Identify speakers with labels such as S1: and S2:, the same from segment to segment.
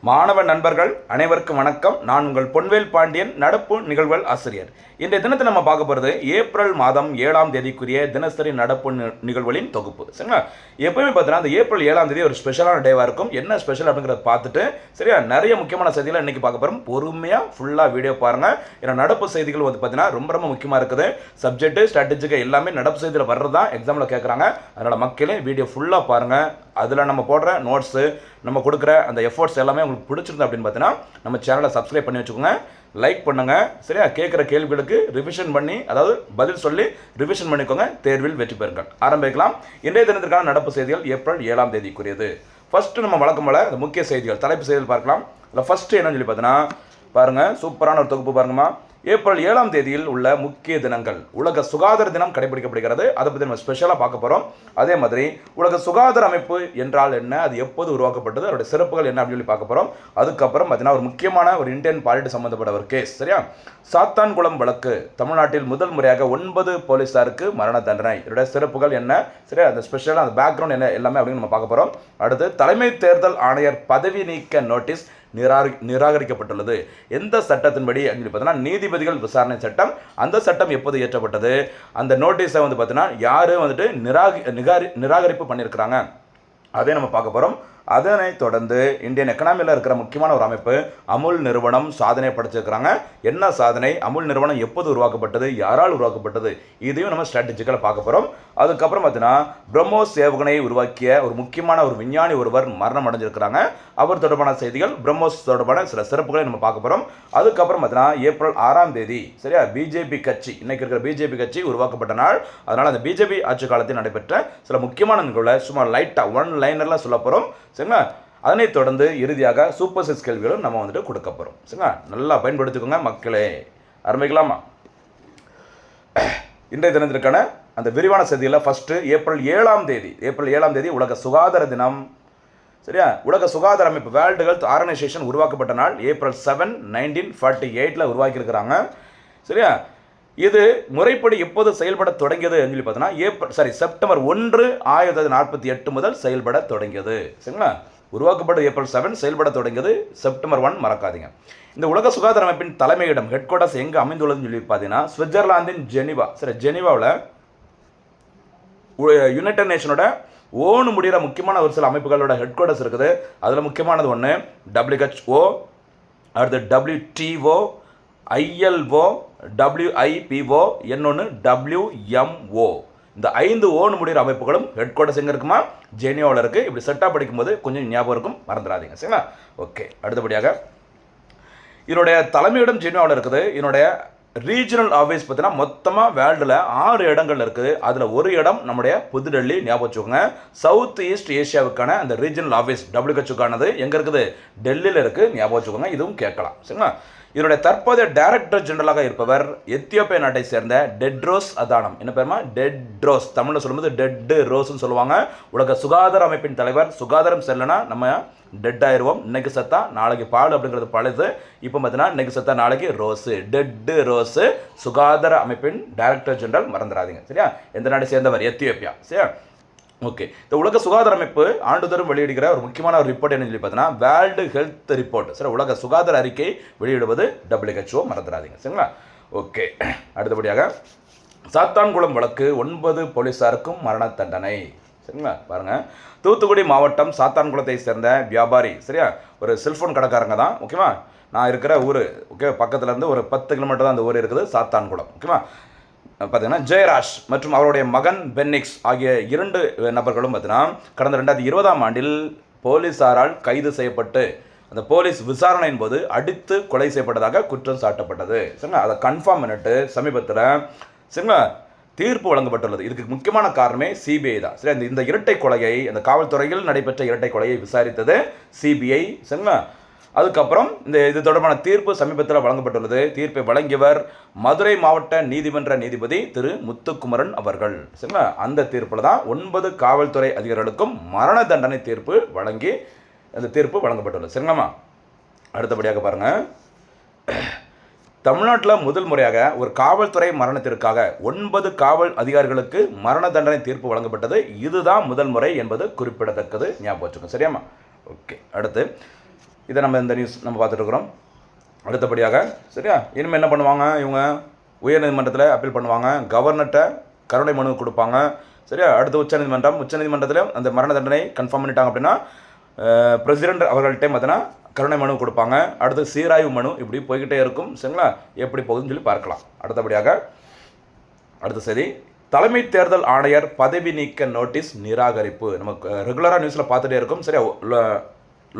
S1: மாணவ நண்பர்கள் அனைவருக்கும் வணக்கம். நான் உங்கள் பொன்வேல் பாண்டியன், நடப்பு நிகழ்வுகள் ஆசிரியர். இன்றைய தினத்தை நம்ம பார்க்க போகிறது ஏப்ரல் மாதம் 7ஆம் தேதிக்குரிய தினசரி நடப்பு நிகழ்வுகளின் தொகுப்பு. சரிங்களா? எப்பவுமே பார்த்தீங்கன்னா அந்த ஏப்ரல் 7ஆம் தேதி ஒரு ஸ்பெஷலான டேவாக இருக்கும். என்ன ஸ்பெஷல் அப்படிங்கிறத பார்த்துட்டு சரியா நிறைய முக்கியமான செய்திகளை இன்றைக்கி பார்க்க போகிறோம். பொறுமையாக ஃபுல்லாக வீடியோ பாருங்கள். ஏன்னா நடப்பு செய்திகள் வந்து பார்த்தீங்கன்னா ரொம்ப முக்கியமாக இருக்குது. சப்ஜெக்ட்டு ஸ்ட்ராட்டஜிக்கு எல்லாமே நடப்பு செய்தியில் வர்றது தான் எக்ஸாமில் கேட்குறாங்க. அதனால் மக்களே வீடியோ ஃபுல்லாக பாருங்கள். அதில் நம்ம போடுற நோட்ஸு, நம்ம கொடுக்குற அந்த எஃபோர்ட்ஸ் எல்லாமே உங்களுக்கு பிடிச்சிருந்தது அப்படின்னு பார்த்தீங்கன்னா நம்ம சேனலை சப்ஸ்கிரைப் பண்ணி வச்சுக்கோங்க, லைக் பண்ணுங்கள். சரியா? கேட்குற கேள்விகளுக்கு ரிவிஷன் பண்ணி, அதாவது பதில் சொல்லி ரிவிஷன் பண்ணிக்கோங்க. தேர்வில் வெற்றி பெறுங்கள். ஆரம்பிக்கலாம். இன்றைய தினத்திற்கான நடப்பு செய்திகள் ஏப்ரல் 7ஆம் தேதிக்குரியது. ஃபஸ்ட்டு நம்ம வழக்கம் போல இந்த முக்கிய செய்திகள், தலைப்பு செய்திகள் பார்க்கலாம். அதில் ஃபஸ்ட்டு என்னன்னு சொல்லி பார்த்தீங்கன்னா பாருங்கள், சூப்பரான ஒரு தொகுப்பு பாருங்கம்மா. ஏப்ரல் 7ஆம் தேதியில் உள்ள முக்கிய தினங்கள். உலக சுகாதார தினம் கடைபிடிக்கப்படுகிறது. அதை பற்றி நம்ம ஸ்பெஷலாக பார்க்க போகிறோம். அதே மாதிரி உலக சுகாதார அமைப்பு என்றால் என்ன, அது எப்போது உருவாக்கப்பட்டது, அதோட சிறப்புகள் என்ன அப்படின்னு சொல்லி பார்க்க போகிறோம். அதுக்கப்புறம் பார்த்தீங்கன்னா ஒரு முக்கியமான ஒரு இந்தியன் பாலிட்டி சம்மந்தப்பட்ட ஒரு கேஸ். சரியா? சாத்தான்குளம் வழக்கு. தமிழ்நாட்டில் முதல் முறையாக 9 போலீஸாருக்கு மரண தண்டனை. இதோட சிறப்புகள் என்ன, சரியா, அந்த ஸ்பெஷலாக அந்த பேக்ரவுண்ட் என்ன எல்லாமே அப்படின்னு நம்ம பார்க்க போகிறோம். அடுத்து தலைமை தேர்தல் ஆணையர் பதவி நீக்க நோட்டீஸ் நிராகரிக்கப்பட்டுள்ளது. எந்த சட்டத்தின்படி அப்படின்னு பார்த்தீங்கன்னா நீதிபதிகள் விசாரணை சட்டம். அந்த சட்டம் எப்போது இயற்றப்பட்டது, அந்த நோட்டீஸை வந்து பார்த்தீங்கன்னா யார் வந்துட்டு நிராகரிப்பு பண்ணியிருக்கிறாங்க, அதே நம்ம பார்க்க போகிறோம். அதனைத் தொடர்ந்து இந்தியன் எக்கனாமியில் இருக்கிற முக்கியமான ஒரு அமைப்பு அமுல் நிறுவனம் சாதனை படைச்சிருக்கிறாங்க. என்ன சாதனை, அமுல் நிறுவனம் எப்போது உருவாக்கப்பட்டது, யாரால் உருவாக்கப்பட்டது, இதையும் நம்ம ஸ்ட்ராட்டஜிக்கலாக பார்க்க போகிறோம். அதுக்கப்புறம் பார்த்தீங்கன்னா பிரம்மோஸ் ஏவுகணையை உருவாக்கிய ஒரு முக்கியமான ஒரு விஞ்ஞானி ஒருவர் மரணம் அடைஞ்சிருக்கிறாங்க. அவர் தொடர்பான செய்திகள், பிரம்மோஸ் தொடர்பான சில சிறப்புகளை நம்ம பார்க்க போகிறோம். அதுக்கப்புறம் பார்த்தீங்கன்னா ஏப்ரல் 6ஆம் தேதி சரியா பிஜேபி கட்சி, இன்னைக்கு இருக்கிற பிஜேபி கட்சி உருவாக்கப்பட்ட நாள். அதனால் அந்த பிஜேபி ஆட்சி காலத்தில் நடைபெற்ற சில முக்கியமான நிகழ்வுகளை சும்மா லைட்டாக ஒன் லைனர்லாம் சொல்ல போகிறோம். சரிங்களா? அதனைத் தொடர்ந்து இறுதியாக சூப்பர் 6 கேள்விகளும் நம்ம வந்துட்டு கொடுக்க போகிறோம். சரிங்களா? நல்லா பயன்படுத்திக்கோங்க மக்களே. ஆரம்பிக்கலாமா? இன்றைய தினத்திற்கான அந்த விரிவான செய்தியில் ஃபஸ்ட்டு ஏப்ரல் 7ஆம் தேதி உலக சுகாதார தினம். சரியா? உலக சுகாதார அமைப்பு வேர்ல்டு ஹெல்த் ஆர்கனைசேஷன் உருவாக்கப்பட்ட நாள் ஏப்ரல் 7, 1948 உருவாக்கியிருக்கிறாங்க. சரியா? இது முறைப்படி எப்போது செயல்பட தொடங்கியது சொல்லி பார்த்தோன்னா செப்டம்பர் 1, 1948 முதல் செயல்பட தொடங்கியது. சரிங்களா? உருவாக்கப்பட்ட ஏப்ரல் 7, செயல்பட தொடங்கியது செப்டம்பர் 1, மறக்காதீங்க. இந்த உலக சுகாதார அமைப்பின் தலைமையிடம் ஹெட் குவார்ட்டர்ஸ் எங்கே அமைந்துள்ளதுன்னு சொல்லி பார்த்தீங்கன்னா சுவிட்சர்லாந்தின் ஜெனீவா. சரி, ஜெனீவாவில் யுனைடெட் நேஷனோட ஓனு முடிகிற முக்கியமான ஒரு சில அமைப்புகளோட ஹெட் குவார்ட்டர்ஸ் இருக்குது. அதில் முக்கியமானது ஒன்று WHO, அடுத்து WTO, ILO, WIPO, இன்னொன்று WMO. இந்த 5 ஓன் முடிகிற அமைப்புகளும் ஹெட் குவார்ட்டர்ஸ் எங்கே இருக்குமா, ஜெனீவாவில் இருக்குது. இப்படி செட்டாக படிக்கும்போது கொஞ்சம் ஞாபகம் இருக்கும், மறந்துடாதீங்க. சரிங்களா? ஓகே. அடுத்தபடியாக இதனுடைய தலைமையிடம் ஜெனீவாவில் இருக்குது. இதனுடைய ரீஜனல் ஆஃபீஸ் பார்த்தீங்கன்னா மொத்தமாக வேர்ல்டில் 6 இடங்கள் இருக்குது. அதில் ஒரு இடம் நம்முடைய புதுடெல்லி. ஞாபகம் வச்சுக்கோங்க. சவுத் ஈஸ்ட் ஏஷியாவுக்கான அந்த ரீஜனல் ஆஃபீஸ் WHO எங்கே இருக்குது, டெல்லியில் இருக்குது. ஞாபகம் வச்சுக்கோங்க. இதுவும் கேட்கலாம். சரிங்களா? இதனுடைய தற்போதைய டைரக்டர் ஜெனரலாக இருப்பவர் எத்தியோப்பியா நாட்டை சேர்ந்த டெட்ரோஸ் அதானம். என்ன பேருமா? டெட்ரோஸ். தமிழில் சொல்லும்போது டெட் ரோஸ்ன்னு சொல்லுவாங்க. உலக சுகாதார அமைப்பின் தலைவர். சுகாதாரம் செல்லனா நம்ம டெட் ஆயிடுவோம். இன்னைக்கு சத்தா நாளைக்கு பால் அப்படிங்கிறது பழுது. இப்போ பார்த்தீங்கன்னா இன்னைக்கு சத்தா நாளைக்கு ரோஸு. டெட் ரோஸு சுகாதார அமைப்பின் டைரக்டர் ஜெனரல், மறந்துடாதீங்க. சரியா? எந்த நாட்டை சேர்ந்தவர்? எத்தியோப்பியா. சரியா? ஓகே. இந்த உலக சுகாதார அமைப்பு ஆண்டுதோறும் வெளியிடுகிற ஒரு முக்கியமான ஒரு ரிப்போர்ட் என்ன சொல்லி பார்த்தீங்கன்னா வேர்ல்டு ஹெல்த் ரிப்போர்ட். சரி, உலக சுகாதார அறிக்கை வெளியிடுவது WHO, மறந்துடாதீங்க. சரிங்களா? ஓகே. அடுத்தபடியாக சாத்தான்குளம் வழக்கு 9 போலீஸாருக்கும் மரண தண்டனை. சரிங்களா? பாருங்கள், தூத்துக்குடி மாவட்டம் சாத்தான்குளத்தை சேர்ந்த வியாபாரி. சரியா? ஒரு செல்ஃபோன் கடைக்காரங்க தான். ஓகேவா? நான் இருக்கிற ஊர், ஓகே, பக்கத்துலேருந்து ஒரு 10 கிலோமீட்டர் தான் அந்த ஊர் இருக்குது, சாத்தான்குளம். ஓகேவா? பார்த்தீங்கன்னா ஜெயராஜ் மற்றும் அவருடைய மகன் பென்னிக்ஸ் ஆகிய 2 நபர்களும் பார்த்தீங்கன்னா கடந்த 2020ஆம் ஆண்டில் போலீஸாரால் கைது செய்யப்பட்டு அந்த போலீஸ் விசாரணையின் போது அடித்து கொலை செய்யப்பட்டதாக குற்றம் சாட்டப்பட்டது. சரிங்களா? அதை கன்ஃபார்ம் பண்ணிட்டு சமீபத்தில் சரிங்களா தீர்ப்பு வழங்கப்பட்டுள்ளது. இதுக்கு முக்கியமான காரணமே சிபிஐ தான். சரி, இந்த இரட்டை கொலையை, அந்த காவல்துறையில் நடைபெற்ற இரட்டை கொலையை விசாரித்தது சிபிஐ. சரிங்களா? அதுக்கப்புறம் இது தொடர்பான தீர்ப்பு சமீபத்தில் வழங்கப்பட்டுள்ளது. தீர்ப்பை வழங்கியவர் மதுரை மாவட்ட நீதிமன்ற நீதிபதி திரு முத்துக்குமரன் அவர்கள். சரிங்களா? அந்த தீர்ப்பில் தான் 9 காவல்துறை அதிகாரிகளுக்கும் மரண தண்டனை தீர்ப்பு வழங்கி அந்த தீர்ப்பு வழங்கப்பட்டுள்ளது. சரிங்களாம்மா? அடுத்தபடியாக பாருங்கள், தமிழ்நாட்டில் முதல் முறையாக ஒரு காவல்துறை மரணத்திற்காக 9 காவல் அதிகாரிகளுக்கு மரண தண்டனை தீர்ப்பு வழங்கப்பட்டது. இதுதான் முதல் முறை என்பது குறிப்பிடத்தக்கது. ஞாபகம் வச்சுக்கோங்க. சரியாம்மா? ஓகே. அடுத்து இதை நம்ம இந்த நியூஸ் நம்ம பார்த்துட்டு இருக்கிறோம். அடுத்தபடியாக சரியா, இனிமேல் என்ன பண்ணுவாங்க இவங்க, உயர்நீதிமன்றத்தில் அப்பீல் பண்ணுவாங்க, கவர்னர்கிட்ட கருணை மனு கொடுப்பாங்க. சரியா, அடுத்து உச்சநீதிமன்றத்தில் அந்த மரண தண்டனை கன்ஃபார்ம் பண்ணிட்டாங்க அப்படின்னா பிரசிடென்ட் அவர்கள்ட்டே பார்த்தீங்கன்னா கருணை மனு கொடுப்பாங்க. அடுத்து சீராய்வு மனு, இப்படி போய்கிட்டே இருக்கும். சரிங்களா, எப்படி போகுதுன்னு சொல்லி பார்க்கலாம். அடுத்தபடியாக அடுத்த செய்தி, தலைமை தேர்தல் ஆணையர் பதவி நீக்க நோட்டீஸ் நிராகரிப்பு. நமக்கு ரெகுலராக நியூஸில் பார்த்துட்டே இருக்கும். சரியா,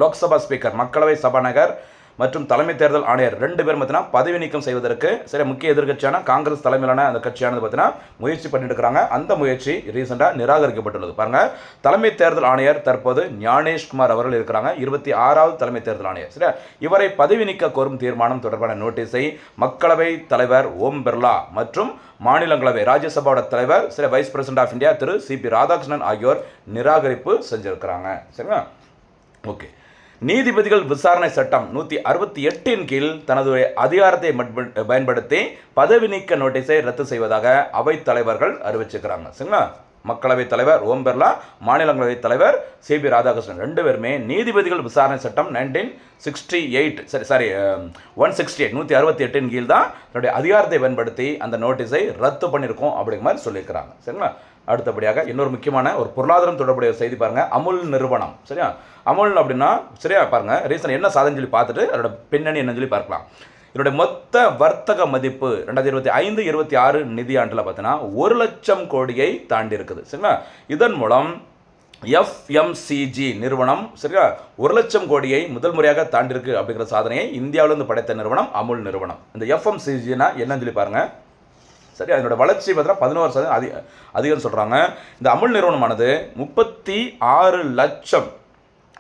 S1: லோக்சபா ஸ்பீக்கர், மக்களவை சபாநாயகர் மற்றும் தலைமை தேர்தல் ஆணையர் 2 பேரும் பார்த்தீங்கன்னா பதவி நீக்கம் செய்வதற்கு சரி முக்கிய எதிர்கட்சியான காங்கிரஸ் தலைமையிலான அந்த கட்சியானது பார்த்தீங்கன்னா முயற்சி பண்ணிட்டு இருக்கிறாங்க. அந்த முயற்சி ரீசெண்டாக நிராகரிக்கப்பட்டுள்ளது. பாருங்க, தலைமை தேர்தல் ஆணையர் தற்போது ஞானேஷ்குமார் அவர்கள் இருக்கிறாங்க, 26வது தலைமை தேர்தல் ஆணையர். சரியா, இவரை பதவி நீக்க கோரும் தீர்மானம் தொடர்பான நோட்டீஸை மக்களவை தலைவர் ஓம் பிர்லா மற்றும் மாநிலங்களவை ராஜ்யசபாவோட தலைவர் சரி வைஸ் பிரசிடென்ட் ஆஃப் இந்தியா திரு CP ராதாகிருஷ்ணன் ஆகியோர் நிராகரிப்பு செஞ்சிருக்கிறாங்க. சரிங்களா, ஓகே. நீதிபதிகள் விசாரணை சட்டம் 168 கீழ் தனது அதிகாரத்தை பயன்படுத்தி பதவி நீக்க நோட்டீஸை ரத்து செய்வதாக அவைத் தலைவர்கள் அறிவிச்சிருக்கிறாங்க. சரிங்களா, மக்களவைத் தலைவர் ஓம் பிர்லா, மாநிலங்களவை தலைவர் CP ராதாகிருஷ்ணன் 2 பேருமே நீதிபதிகள் விசாரணை சட்டம் 168 கீழ் தான் தன்னுடைய அதிகாரத்தை பயன்படுத்தி அந்த நோட்டீஸை ரத்து பண்ணியிருக்கோம் அப்படிங்கிற மாதிரி சொல்லியிருக்கிறாங்க. சரிங்களா, அடுத்தபடியாக இன்னொரு முக்கியமான ஒரு பொருளாதாரம் தொடர்புடைய செய்தி பாருங்க, அமுல் நிறுவனம். சரியா, அமுல் அப்படின்னா சரியா பாருங்க, ரீசன் என்ன சாதனை சொல்லி பார்த்துட்டு அதோட பின்னணி என்னன்னு சொல்லி பார்க்கலாம். இதனுடைய மொத்த வர்த்தக மதிப்பு 2025-26 நிதியாண்டில் பார்த்தீங்கன்னா 1 லட்சம் கோடியை தாண்டி இருக்குது. சரிங்களா, இதன் மூலம் FMCG நிறுவனம் சரியா 1 லட்சம் கோடியை முதல் முறையாக தாண்டிருக்கு அப்படிங்கிற சாதனையை இந்தியாவிலிருந்து படைத்த நிறுவனம் அமுல் நிறுவனம். இந்த FMCGனா என்னன்னு சொல்லி பாருங்க. சரி, அதனோட வளர்ச்சி பார்த்தீங்கன்னா 11% அதிகம் சொல்கிறாங்க. இந்த அமுல் நிறுவனமானது 36 லட்சம்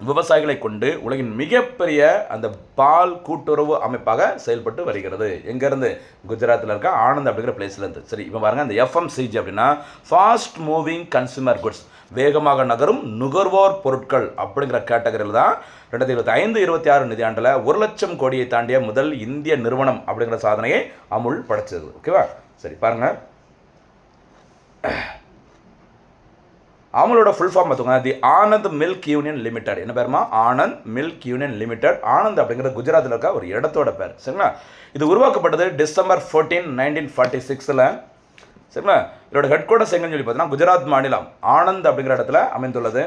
S1: விவசாயிகளை கொண்டு உலகின் மிகப்பெரிய அந்த பால் கூட்டுறவு அமைப்பாக செயல்பட்டு வருகிறது. எங்கேருந்து? குஜராத்தில் இருக்க ஆனந்த் அப்படிங்கிற பிளேஸ்லேருந்து. சரி, இப்போ பாருங்கள், இந்த FMCG அப்படின்னா ஃபாஸ்ட் மூவிங் கன்சூமர் குட்ஸ், வேகமாக நகரும் நுகர்வோர் பொருட்கள் அப்படிங்கிற கேட்டகரியில் தான் 2025-26 நிதியாண்டில் 1 லட்சம் கோடியை தாண்டிய முதல் இந்திய நிறுவனம் அப்படிங்கிற சாதனையை அமுல் படைச்சது. ஓகேவா? சரி பாருங்கள், அமுலோட ஃபுல் ஃபார்ம் பார்த்துக்கோங்க, தி ஆனந்த் மில்க் யூனியன் லிமிடெட். என்ன பேருமா? Anand milk union limited. Anand அப்படிங்கிற குஜராத்தில் இருக்க ஒரு இடத்தோட பேர். சரிங்களா, இது உருவாக்கப்பட்டது December 14, 1946. சரிங்களா, இதோட ஹெட் குவார்ட்டர்ஸ் எங்கன்னு சொல்லி பார்த்தீங்கன்னா குஜராத் மாநிலம் ஆனந்த் அப்படிங்கிற இடத்துல அமைந்துள்ளது.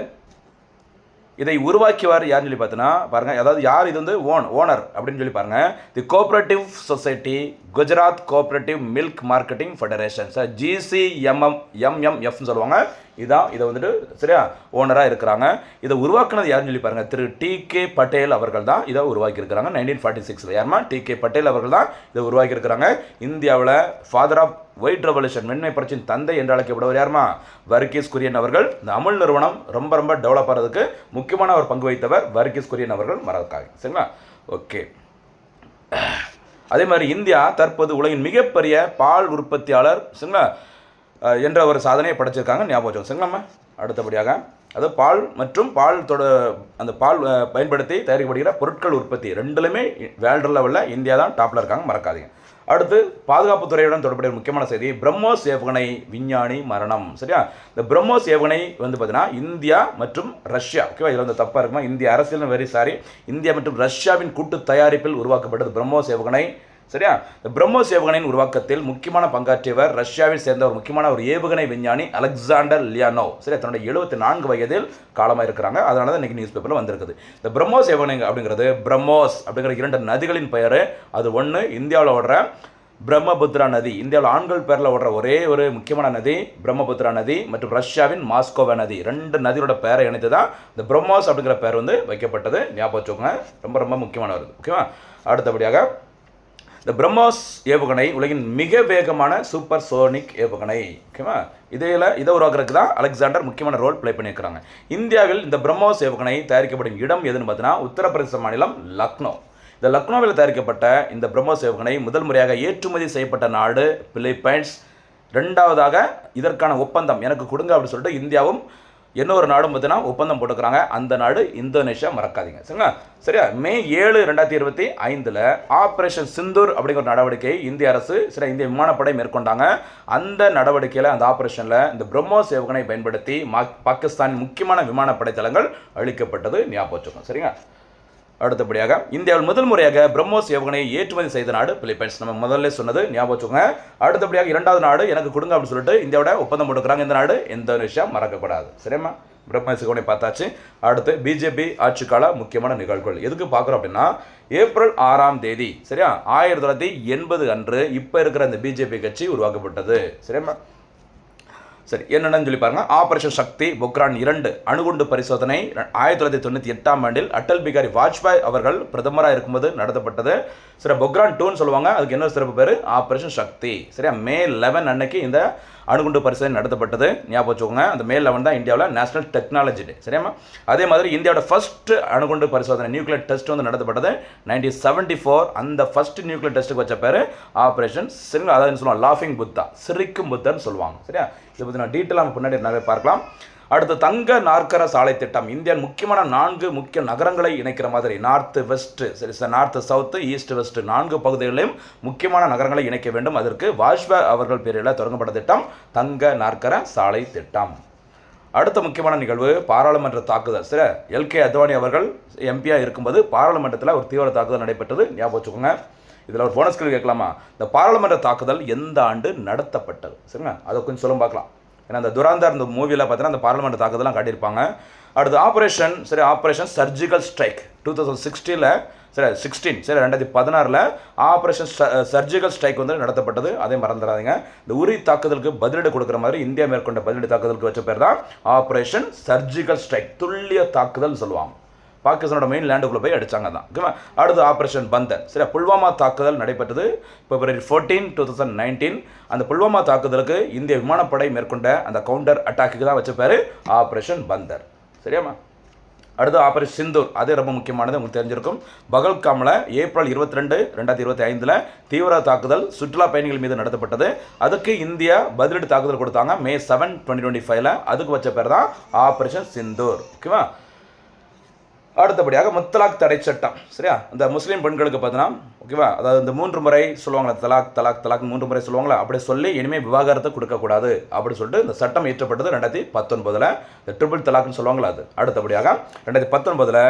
S1: இதை உருவாக்கியவார் யாருன்னு சொல்லி பார்த்தீங்கன்னா பாருங்கள், அதாவது யார் இது வந்து ஓனர் அப்படின்னு சொல்லி பாருங்கள், the cooperative society Gujarat cooperative milk marketing federation, sir GCMMFன்னு சொல்லுவாங்க. இதான் இதை வந்துட்டு சரியா ஓனராக இருக்கிறாங்க. இதை உருவாக்குனது யாருன்னு சொல்லி பாருங்கள், திரு TK பட்டேல் அவர்கள் தான் இதை உருவாக்கியிருக்கிறாங்க 1946. யாருமா? TK பட்டேல் அவர்கள் தான் இதை உருவாக்கியிருக்கிறாங்க. இந்தியாவில் ஃபாதர் ஆஃப் ஒயிட் ரெவல்யூஷன், வெண்மை புரட்சியின் தந்தை என்று அழைக்கப்படுவர் யாருமா? வர்கீஸ் குரியன் அவர்கள். இந்த அமுல் நிறுவனம் ரொம்ப ரொம்ப டெவலப் ஆகிறதுக்கு முக்கியமான ஒரு பங்கு வகித்தவர் வர்கீஸ் குரியன் அவர்கள் மறக்காக. சரிங்களா, ஓகே. அதே மாதிரி இந்தியா தற்போது உலகின் மிகப்பெரிய பால் உற்பத்தியாளர் சரிங்களா என்ற ஒரு சாதனையை படைச்சிருக்காங்க, ஞாபகம் வச்சுக்கோங்க. சரிங்களாம்மா, அடுத்தபடியாக அது பால் மற்றும் அந்த பால் பயன்படுத்தி தயாரிக்கப்படுகிற பொருட்கள் உற்பத்தி ரெண்டுலையுமே வேர்ல்டு லெவலில் இந்தியா தான் டாப்பில் இருக்காங்க, மறக்காதீங்க. அடுத்து பாதுகாப்பு துறையுடன் தொடர்புடைய முக்கியமான செய்தி, பிரம்மோஸ் ஏவுகணை விஞ்ஞானி மரணம். சரியா, இந்த பிரம்மோஸ் ஏவுகணை வந்து பார்த்தீங்கன்னா இந்தியா மற்றும் ரஷ்யா, ஓகேவா, இதில் வந்து தப்பாக இருக்குமா, இந்திய அரசியல் வெரி சாரி, இந்தியா மற்றும் ரஷ்யாவின் கூட்டு தயாரிப்பில் உருவாக்கப்பட்டது பிரம்மோஸ் ஏவுகணை. சரியா, இந்த பிரம்மோஸ் ஏவுகணையின் உருவாக்கத்தில் முக்கியமான பங்காற்றியவர் ரஷ்யாவில் சேர்ந்த ஒரு முக்கியமான ஒரு ஏவுகணை விஞ்ஞானி அலெக்சாண்டர் லியானோவ். சரி, தன்னுடைய 74 வயதில் காலமாக இருக்கிறாங்க. அதனால தான் இன்றைக்கி நியூஸ் பேப்பரில் வந்திருக்குது. இந்த பிரம்மோஸ் ஏவுகணை அப்படிங்கிறது பிரம்மோஸ் அப்படிங்கிற 2 நதிகளின் பெயர். அது ஒன்று இந்தியாவில் ஓடுற பிரம்மபுத்திரா நதி, இந்தியாவில் ஆண்கள் பேரில் ஓடுற ஒரே ஒரு முக்கியமான நதி பிரம்மபுத்திரா நதி, மற்றும் ரஷ்யாவின் மாஸ்கோவா நதி. 2 நதியோட பேரை இணைத்து தான் இந்த பிரம்மோஸ் அப்படிங்கிற பேர் வந்து வைக்கப்பட்டது, ஞாபகம் வச்சுக்கோங்க, ரொம்ப ரொம்ப முக்கியமான வருது. ஓகேவா? அடுத்தபடியாக இந்த பிரம்மோஸ் ஏவுகணை உலகின் மிக வேகமான சூப்பர் சோனிக் ஏவுகணை. ஓகேவா, இதை உருவாக்குறதுக்கு தான் அலெக்சாண்டர் முக்கியமான ரோல் ப்ளே பண்ணியிருக்கிறாங்க. இந்தியாவில் இந்த பிரம்மோஸ் ஏவுகணை தயாரிக்கப்படும் இடம் எதுன்னு பார்த்தீங்கன்னா உத்தரப்பிரதேச மாநிலம் லக்னோ. இந்த லக்னோவில் தயாரிக்கப்பட்ட இந்த பிரம்மோஸ் ஏவுகணை முதல் முறையாக ஏற்றுமதி செய்யப்பட்ட நாடு பிலிப்பைன்ஸ். 2வதாக இதற்கான ஒப்பந்தம் எனக்கு கொடுங்க அப்படின்னு சொல்லிட்டு இந்தியாவும் இன்னொரு நாடும் பார்த்தீங்கன்னா ஒப்பந்தம் போட்டுக்கிறாங்க, அந்த நாடு இந்தோனேஷியா, மறக்காதீங்க. சரிங்களா, சரியா, May 7, 2025 ஆப்ரேஷன் சிந்தூர் அப்படிங்கிற ஒரு நடவடிக்கை இந்திய அரசு இந்திய விமானப்படை மேற்கொண்டாங்க. அந்த நடவடிக்கையில் அந்த ஆப்ரேஷனில் இந்த பிரம்மோஸ் ஏவுகணை பயன்படுத்தி பாகிஸ்தானின் முக்கியமான விமானப்படை தளங்கள் அழிக்கப்பட்டது, ஞாபகம் வச்சுக்கோங்க. சரிங்க, அடுத்தபடியாக இந்தியாவில் முதல் முறையாக பிரம்மோஸ் ஏவுகணையை ஏற்றுமதி செய்த நாடு பிலிப்பைன்ஸ். நம்ம முதல்ல சொன்னது ஞாபகம் வச்சுக்கோங்க. அடுத்தபடியாக இரண்டாவது நாடு எனக்கு கொடுங்க அப்படின்னு சொல்லிட்டு இந்தியாவோட ஒப்பந்தம் போட்டுக்கிறாங்க. இந்த நாடு இந்தோனேஷியா, மறக்கக்கூடாது. சரிம்மா, பிரம்மோஸ் ஏவுகணை பார்த்தாச்சு. அடுத்து பிஜேபி ஆட்சி கால முக்கியமான நிகழ்வுகள் எதுக்கு பார்க்குறோம் அப்படின்னா, ஏப்ரல் 6ஆம் தேதி சரியா 1980 அன்று இப்போ இருக்கிற இந்த பிஜேபி கட்சி உருவாக்கப்பட்டது. சரியாம்மா, சரி என்னென்னு சொல்லி பாருங்க. ஆபரேஷன் சக்தி பொக்ரான் 2 அணுகுண்டு பரிசோதனை 1998ஆம் ஆண்டில் அடல் பிகாரி வாஜ்பாய் அவர்கள் பிரதமராக இருக்கும்போது நடத்தப்பட்டது. சரி, பொக்ரான் 2ன்னு சொல்லுவாங்க. அதுக்கு என்ன சிறப்பு பேர்? ஆபரேஷன் சக்தி. சரியா, மே 11 அன்னைக்கு இந்த அணுகுண்டு பரிசோதனை நடத்தப்பட்டது. ஞாபகம் வச்சுக்கோங்க. அந்த மே 11 தான் இந்தியாவில் நேஷனல் டெக்னாலஜி டே. சரியாமா, அதே மாதிரி இந்தியாவோட ஃபர்ஸ்ட் அணுகுண்டு பரிசோதனை நியூக்ளியர் டெஸ்ட் வந்து நடத்தப்பட்டது 1974. அந்த ஃபர்ஸ்ட் நியூக்ளியர் டெஸ்ட்டுக்கு வச்ச பேர் ஆபரேஷன் சரிங்களா, அதாவது சொல்லுவாங்க லாஃபிங் புத்தா, சிரிக்கும் புத்தர்னு சொல்லுவாங்க. சரியா, இதை பற்றி நான் டீட்டெயிலாக பின்னாடி நிறைய பார்க்கலாம். அடுத்து தங்க நாற்கர சாலை திட்டம். இந்தியாவின் முக்கியமான 4 முக்கிய நகரங்களை இணைக்கிற மாதிரி நார்த்து வெஸ்ட்டு, சரி நார்த்து சவுத்து ஈஸ்ட் வெஸ்ட் 4 பகுதிகளையும் முக்கியமான நகரங்களை இணைக்க வேண்டும். அதற்கு வாஜ்பாய் அவர்கள் பேரில் தொடங்கப்பட்ட திட்டம் தங்க நாற்கர சாலை திட்டம். அடுத்த முக்கியமான நிகழ்வு பாராளுமன்ற தாக்குதல். சரி, எல்கே அத்வானி அவர்கள் எம்பியாக இருக்கும்போது பாராளுமன்றத்தில் ஒரு தீவிர தாக்குதல் நடைபெற்றது. ஞாபகம் வச்சுக்கோங்க. இதில் ஒரு போனஸ் கேள்வி கேட்கலாமா? இந்த பாராளுமன்ற தாக்குதல் எந்த ஆண்டு நடத்தப்பட்டது? சரிங்களா, அதை கொஞ்சம் சொல்ல பார்க்கலாம். ஏன்னா அந்த துராந்தர் இந்த மூவியில் பார்த்தீங்கன்னா அந்த பார்லிமெண்ட் தாக்குதலாம் காட்டியிருப்பாங்க. அடுத்து ஆப்ரேஷன் சர்ஜிக்கல் ஸ்ட்ரைக் 2016 சரி 2016 ஆப்ரேஷன் சர்ஜிக்கல் ஸ்ட்ரைக் வந்து நடத்தப்பட்டது. அதே மறந்துடாதீங்க. இந்த உரி தாக்குதலுக்கு பதிலடி கொடுக்குற மாதிரி இந்தியா மேற்கொண்ட பதிலடி தாக்குதலுக்கு வச்ச பேர் தான் ஆப்ரேஷன் சர்ஜிக்கல் ஸ்ட்ரைக், துல்லிய தாக்குதல் சொல்லுவாங்க. பாகிஸ்தானோட மெயின் லேண்டுக்குள்ளே போய் அடித்தாங்க தான். ஓகேவா, அடுத்து ஆப்ரேஷன் பந்தர். சரி, புல்வாமா தாக்குதல் நடைபெற்றது February 14, 2019. அந்த புல்வாமா தாக்குதலுக்கு இந்திய விமானப்படை மேற்கொண்ட அந்த கவுண்டர் அட்டாக்கு தான் வச்ச பேர் ஆப்ரேஷன் பந்தர். சரியாம்மா, அடுத்து ஆப்ரேஷன் சிந்தூர். அது ரொம்ப முக்கியமானது, உங்களுக்கு தெரிஞ்சிருக்கும். பகல்காமில் ஏப்ரல் 22, 2025 தீவிர தாக்குதல் சுற்றுலா பயணிகள் மீது நடத்தப்பட்டது. அதுக்கு இந்தியா பதிலடி தாக்குதல் கொடுத்தாங்க May 7, 2025. அதுக்கு வச்ச பேர் தான் ஆப்ரேஷன் சிந்தூர். ஓகேவா, அடுத்தபடியாக முத்தலாக் தடை சட்டம். சரியா, இந்த முஸ்லீம் பெண்களுக்கு பார்த்தீங்கன்னா ஓகேவா, அதாவது இந்த 3 முறை சொல்லுவாங்களா, தலாக் 3 முறை சொல்லுவாங்களா, அப்படி சொல்லி இனிமேல் விவாகரத்தை கொடுக்கக்கூடாது அப்படி சொல்லிட்டு இந்த சட்டம் இயற்றப்பட்டது 2019. இந்த ட்ரிபிள் தலாக்னு சொல்லுவாங்களா அது. அடுத்தபடியாக 2019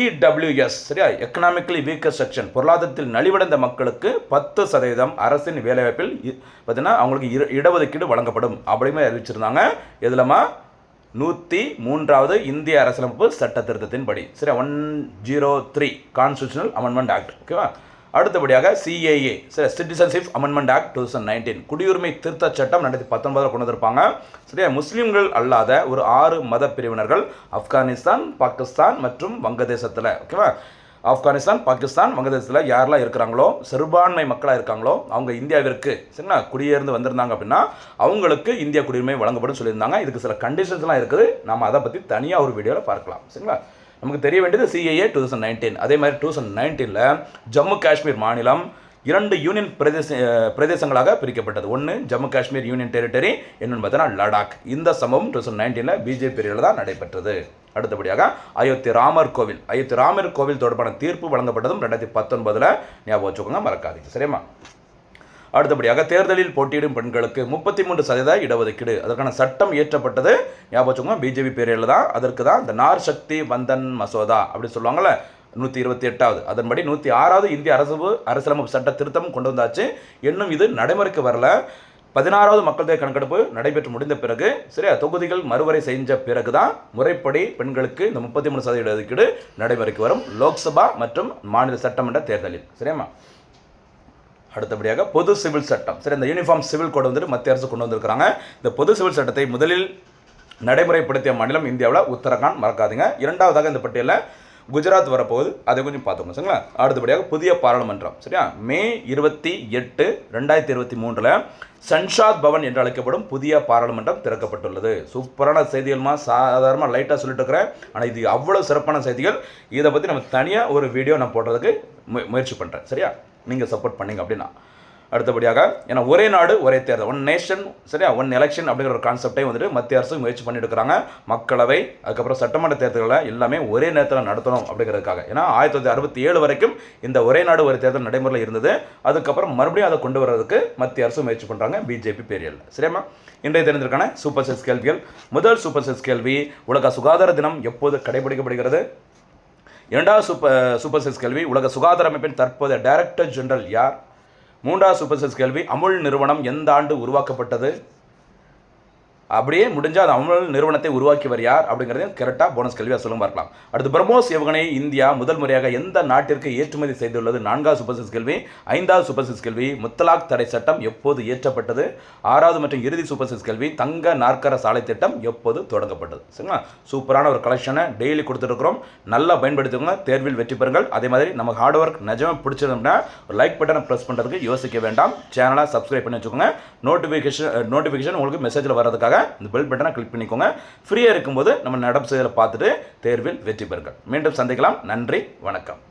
S1: EWS சரியா, எக்கனாமிக்கலி வீக்கர் செக்ஷன், பொருளாதாரத்தில் நலிவடைந்த மக்களுக்கு 10% அரசின் வேலைவாய்ப்பில் பார்த்தீங்கன்னா அவங்களுக்கு இடஒதுக்கீடு வழங்கப்படும் அப்படின்னு அறிவிச்சிருந்தாங்க. எதுலமா 103வது இந்திய அரசியலமைப்பு சட்ட திருத்தத்தின்படி. சரி, 103 கான்ஸ்டிடியூஷனல் அமெண்ட்மெண்ட் ஆக்ட். ஓகேவா, அடுத்தபடியாக CAA சரி சிட்டிசன்ஷிப் அமெண்ட்மெண்ட் ஆக்ட் 2019 குடியுரிமை திருத்த சட்டம் 2019 கொண்டு வந்திருப்பாங்க. சரியா, முஸ்லீம்கள் அல்லாத ஒரு 6 மத பிரிவினர்கள் ஆப்கானிஸ்தான், பாகிஸ்தான் மற்றும் வங்கதேசத்தில். ஓகேவா, ஆப்கானிஸ்தான், பாகிஸ்தான், வங்கதேசத்தில் யாரெல்லாம் இருக்கிறாங்களோ, சிறுபான்மை மக்களாக இருக்காங்களோ, அவங்க இந்தியாவிற்கு சரிங்களா குடியேர்ந்து வந்திருந்தாங்க அப்படின்னா அவங்களுக்கு இந்திய குடியுரிமை வழங்கப்படும் சொல்லியிருந்தாங்க. இதுக்கு சில கண்டிஷன்ஸ்லாம் இருக்குது. நம்ம அதை பற்றி தனியாக ஒரு வீடியோவில் பார்க்கலாம். சரிங்களா, நமக்கு தெரிய வேண்டியது CAA 2019. அதே மாதிரி 2019 ஜம்மு காஷ்மீர் மாநிலம் 2 யூனியன் பிரதேசங்களாக பிரிக்கப்பட்டது. ஒன்று ஜம்மு காஷ்மீர் யூனியன் டெரிட்டரி, இன்னொன்று பார்த்தீங்கன்னா லடாக். இந்த சம்பவம் 2019 பிஜேபி பீரியடில் தான் நடைபெற்றது. அடுத்தபடியாக அயோத்தி ராமர் கோவில் தொடர்பான தீர்ப்பு வழங்கப்பட்டதும் 2019 ஞாபகம் வச்சுக்கோங்க, மறக்காதீங்க. சரியா, அடுத்தபடியாக தேர்தலில் போட்டியிடும் பெண்களுக்கு 33% இடஒதுக்கீடு, அதற்கான சட்டம் இயற்றப்பட்டது ஞாபகம் வச்சுக்கோங்க பிஜேபி பீரியடில் தான். அதற்கு தான் இந்த நார் சக்தி பந்தன் மசோதா அப்படி சொல்லுவாங்கள்ல 128வது, அதன்படி 106வது இந்திய அரசியலமைப்பு சட்ட திருத்தம் கொண்டு வந்தாச்சு. இன்னும் இது நடைமுறைக்கு வரல. 16வது மக்கள் தொகை கணக்கெடுப்பு நடைபெற்று முடிந்த பிறகு சரியா தொகுதிகள் மறுவரை செஞ்ச பிறகு தான் முறைப்படி பெண்களுக்கு இந்த 33% இடஒதுக்கீடு நடைமுறைக்கு வரும் லோக்சபா மற்றும் மாநில சட்டமன்ற தேர்தலில். சரியாம்மா, அடுத்தபடியாக பொது சிவில் சட்டம். சரி, இந்த யூனிஃபார்ம் சிவில் கோட் வந்துட்டு மத்திய அரசு கொண்டு வந்திருக்கிறாங்க. இந்த பொது சிவில் சட்டத்தை முதலில் நடைமுறைப்படுத்திய மாநிலம் இந்தியாவில் உத்தரகாண்ட், மறக்காதீங்க. இரண்டாவதாக இந்த பட்டியலில் குஜராத் வரப்போகுது, அதை கொஞ்சம் பார்த்துக்கோங்க. சரிங்களா, அடுத்தபடியாக புதிய பாராளுமன்றம். சரியா, May 28, 2023 சன்ஷாத் பவன் என்று அழைக்கப்படும் புதிய பாராளுமன்றம் திறக்கப்பட்டுள்ளது. சூப்பரான செய்திகள்மா, சாதாரணமாக லைட்டாக சொல்லிட்டு இருக்கிறேன். ஆனால் இது அவ்வளோ சிறப்பான செய்திகள். இதை பற்றி நம்ம தனியாக ஒரு வீடியோ நான் போடுறதுக்கு முயற்சி பண்ணுறேன். சரியா, நீங்கள் சப்போர்ட் பண்ணிங்க அப்படின்னா. அடுத்தபடியாக ஏன்னா ஒரே நாடு ஒரே தேர்தல், 1 நேஷன் சரியா 1 எலெக்ஷன் அப்படிங்கிற ஒரு கான்செப்டை வந்துட்டு மத்திய அரசு முயற்சி பண்ணிட்டு இருக்கிறாங்க. மக்களவை அதுக்கப்புறம் சட்டமன்ற தேர்தல்களை எல்லாமே ஒரே நேரத்தில் நடத்தணும் அப்படிங்கிறதுக்காக. ஏன்னா 1967 வரைக்கும் இந்த ஒரே நாடு ஒரே தேர்தல் நடைமுறையில் இருந்தது. அதுக்கப்புறம் மறுபடியும் அதை கொண்டு வர்றதுக்கு மத்திய அரசு முயற்சி பண்ணுறாங்க பிஜேபி பீரியடில். சரியாம்மா, இன்றைய தெரிந்திருக்கான சூப்பர் செஸ் கேள்விகள். முதல் சூப்பர் செஸ் கேள்வி, உலக சுகாதார தினம் எப்போது கடைபிடிக்கப்படுகிறது? இரண்டாவது சூப்பர் சிக்ஸ் கேள்வி, உலக சுகாதார அமைப்பின் தற்போதைய டைரக்டர் ஜெனரல் யார்? மூன்றாவது சூப்பர் சிக்ஸ் கேள்வி, அமுல் நிறுவனம் எந்த ஆண்டு உருவாக்கப்பட்டது? அப்படியே முடிஞ்சால் அந்த அமுல் நிறுவனத்தை உருவாக்கியவர் யார் அப்படிங்கிறதையும் கரெக்டாக போனஸ் கேள்வியாக சொல்லும் பார்க்கலாம். அடுத்து பிரம்மோஸ் ஏவுகணை இந்தியா முதல் முறையாக எந்த நாட்டிற்கு ஏற்றுமதி செய்துள்ளது? நான்காவது சூப்பர் சிக்ஸ் கேள்வி. ஐந்தாவது சூப்பர் சிக்ஸ் கேள்வி, முத்தலாக் தடை சட்டம் எப்போது இயற்றப்பட்டது? ஆறாவது மற்றும் இறுதி சூப்பர் சிக்ஸ் கேள்வி, தங்க நாற்கர சாலை திட்டம் எப்போது தொடங்கப்பட்டது? சரிங்களா? சூப்பரான ஒரு கலெக்ஷனை டெய்லி கொடுத்துருக்குறோம், நல்லா பயன்படுத்திக்கோங்க, தேர்வில் வெற்றி பெறுங்கள். அதே மாதிரி நமக்கு ஹார்ட் ஒர்க் நிஜமாக பிடிச்சதுன்னா ஒரு லைக் பட்டனை ப்ரெஸ் பண்ணுறதுக்கு யோசிக்க வேண்டாம், சேனலை சப்ஸ்கிரைப் பண்ணி வச்சுக்கோங்க. நோட்டிஃபிகேஷன் உங்களுக்கு மெசேஜில் வர்றதுக்காக இந்த பெல் பட்டனை கிளிக் பண்ணிக்கோங்க. ஃப்ரீயாக இருக்கும்போது நம்ம நடப்பு செய்தியில் பார்த்துட்டு தேர்வில் வெற்றி பெறுங்கள். மீண்டும் சந்திக்கலாம். நன்றி, வணக்கம்.